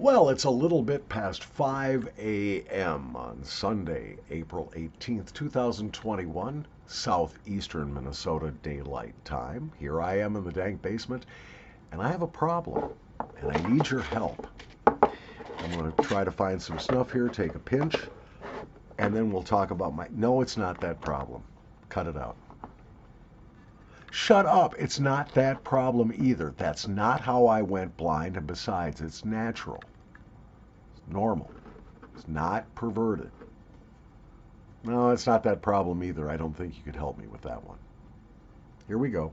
Well, it's a little bit past 5 a.m. on Sunday, April 18th, 2021, southeastern Minnesota daylight time. Here I am in the dank basement, and I have a problem, and I need your help. I'm going to try to find some snuff here, take a pinch, and then we'll talk about my... No, it's not that problem. Cut it out. Shut up. It's not that problem either. That's not how I went blind, and besides, it's natural. It's normal. It's not perverted. No, it's not that problem either. I don't think you could help me with that one. Here we go.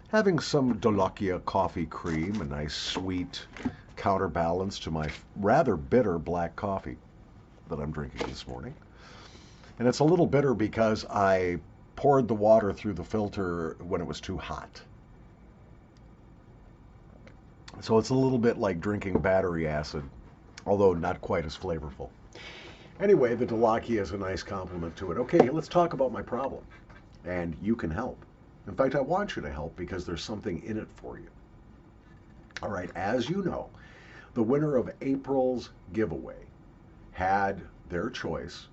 Having some Dolokia coffee cream, a nice sweet counterbalance to my rather bitter black coffee that I'm drinking this morning. And it's a little bitter because I poured the water through the filter when it was too hot. So it's a little bit like drinking battery acid, although not quite as flavorful. Anyway, the Dolokia is a nice complement to it. Okay, let's talk about my problem. And you can help. In fact, I want you to help because there's something in it for you. All right, as you know, the winner of April's giveaway had their choice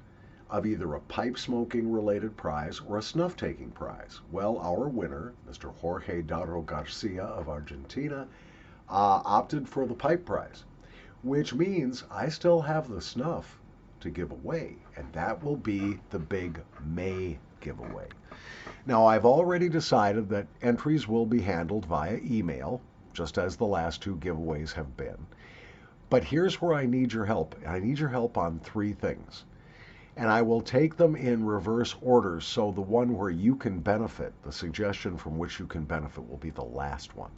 of either a pipe smoking related prize or a snuff taking prize. Well, our winner, Mr. Jorge Daro Garcia of Argentina, opted for the pipe prize, which means I still have the snuff to give away, and that will be the big May giveaway. Now, I've already decided that entries will be handled via email, just as the last two giveaways have been. But here's where I need your help. I need your help on three things. And I will take them in reverse order, so the one where you can benefit, the suggestion from which you can benefit, will be the last one.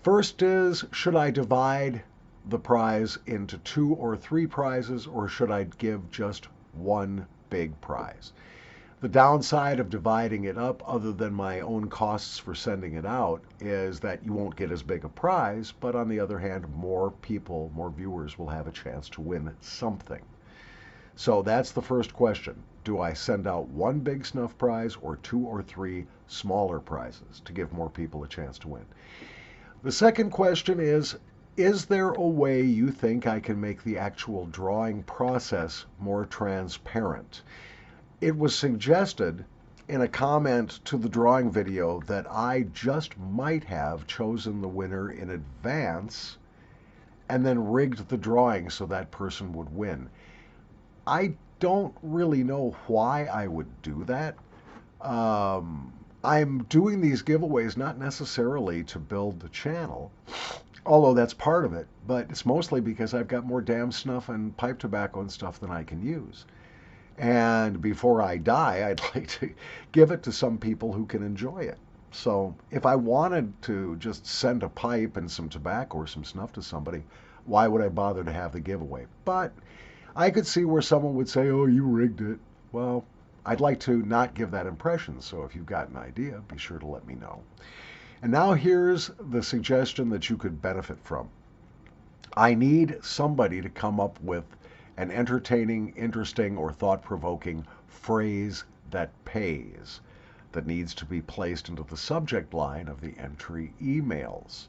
First is, should I divide the prize into 2 or 3 prizes, or should I give just one big prize? The downside of dividing it up, other than my own costs for sending it out, is that you won't get as big a prize, but on the other hand, more people, more viewers will have a chance to win something. So that's the first question. Do I send out one big snuff prize or 2 or 3 smaller prizes to give more people a chance to win? The second question is there a way you think I can make the actual drawing process more transparent? It was suggested in a comment to the drawing video that I just might have chosen the winner in advance and then rigged the drawing so that person would win. I don't really know why I would do that. I'm doing these giveaways not necessarily to build the channel, although that's part of it, but it's mostly because I've got more damn snuff and pipe tobacco and stuff than I can use. And before I die, I'd like to give it to some people who can enjoy it. So if I wanted to just send a pipe and some tobacco or some snuff to somebody, why would I bother to have the giveaway? But I could see where someone would say, oh, you rigged it. Well, I'd like to not give that impression, so if you've got an idea, be sure to let me know. And now here's the suggestion that you could benefit from. I need somebody to come up with an entertaining, interesting, or thought-provoking phrase that pays, that needs to be placed into the subject line of the entry emails.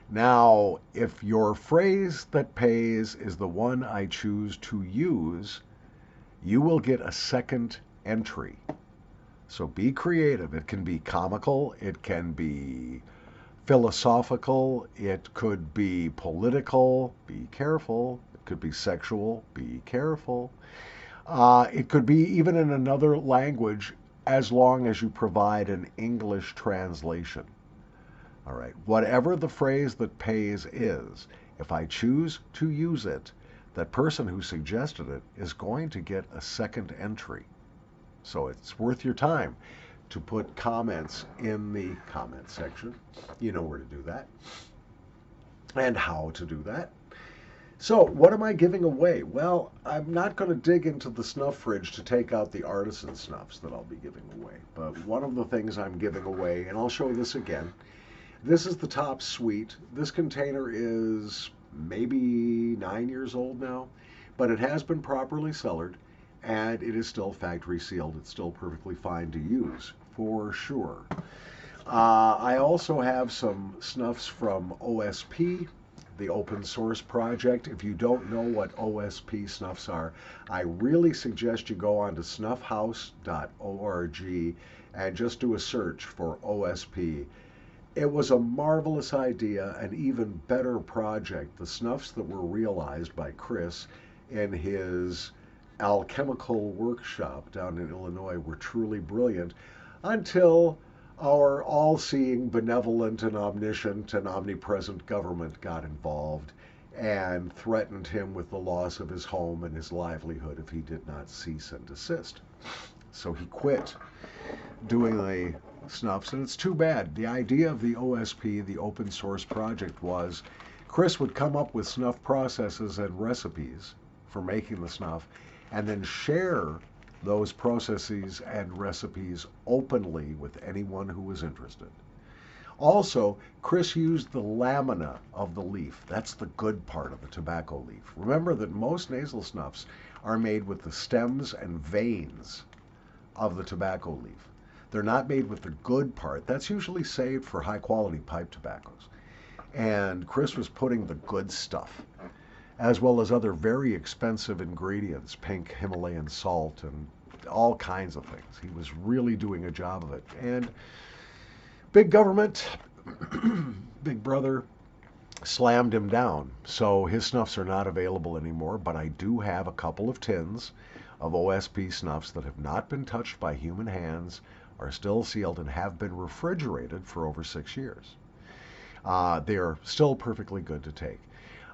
Now, if your phrase that pays is the one I choose to use, you will get a second entry. So be creative. It can be comical, it can be philosophical, it could be political, be careful, it could be sexual, be careful. It could be even in another language, as long as you provide an English translation. All right, whatever the phrase that pays is, if I choose to use it, that person who suggested it is going to get a second entry. So it's worth your time to put comments in the comment section. You know where to do that and how to do that. So what am I giving away? Well, I'm not going to dig into the snuff fridge to take out the artisan snuffs that I'll be giving away. But one of the things I'm giving away, and I'll show this again, this is the top suite. This container is maybe 9 years old now, but it has been properly cellared, and it is still factory sealed. It's still perfectly fine to use, for sure. I also have some snuffs from OSP, the open source project. If you don't know what OSP snuffs are, I really suggest you go on to snuffhouse.org and just do a search for OSP. It was a marvelous idea, an even better project. The snuffs that were realized by Chris in his alchemical workshop down in Illinois were truly brilliant until our all-seeing, benevolent, and omniscient and omnipresent government got involved and threatened him with the loss of his home and his livelihood if he did not cease and desist. So he quit doing the snuffs, and it's too bad. The idea of the OSP, the open source project, was Chris would come up with snuff processes and recipes for making the snuff and then share those processes and recipes openly with anyone who was interested. Also, Chris used the lamina of the leaf. That's the good part of the tobacco leaf. Remember that most nasal snuffs are made with the stems and veins of the tobacco leaf. They're not made with the good part. That's usually saved for high quality pipe tobaccos. And Chris was putting the good stuff, as well as other very expensive ingredients, pink Himalayan salt and all kinds of things. He was really doing a job of it. And big government, Big Brother, slammed him down. So his snuffs are not available anymore, but I do have a couple of tins of OSP snuffs that have not been touched by human hands, are still sealed, and have been refrigerated for over 6 years. They are still perfectly good to take.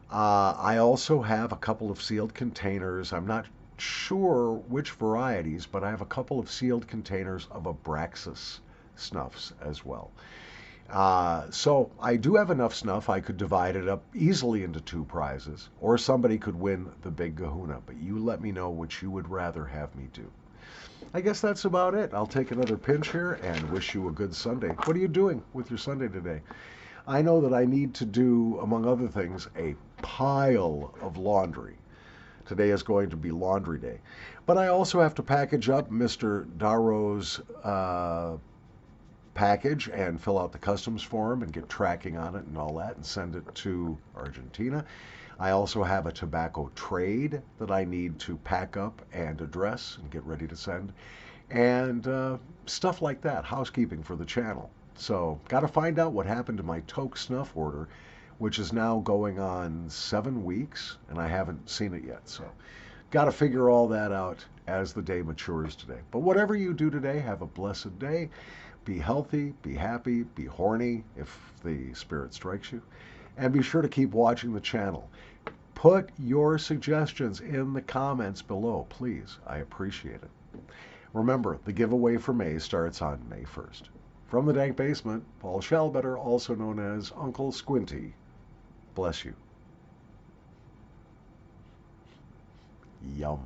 I also have a couple of sealed containers. I'm not sure which varieties, but I have a couple of sealed containers of Abraxas snuffs as well. So I do have enough snuff. I could divide it up easily into 2 prizes, or somebody could win the big kahuna, but you let me know which you would rather have me do. I guess that's about it. I'll take another pinch here and wish you a good Sunday. What are you doing with your Sunday today? I know that I need to do, among other things, a pile of laundry. Today is going to be laundry day. But I also have to package up Mr. Darrow's package and fill out the customs form and get tracking on it and all that and send it to Argentina. I also have a tobacco trade that I need to pack up and address and get ready to send. And stuff like that, housekeeping for the channel. So, got to find out what happened to my toke snuff order, which is now going on 7 weeks, and I haven't seen it yet. So, got to figure all that out as the day matures today. But whatever you do today, have a blessed day. Be healthy, be happy, be horny if the spirit strikes you. And be sure to keep watching the channel. Put your suggestions in the comments below, please. I appreciate it. Remember, the giveaway for May starts on May 1st. From the Dank Basement, Paul Schellbetter, also known as Uncle Squinty. Bless you. Yum.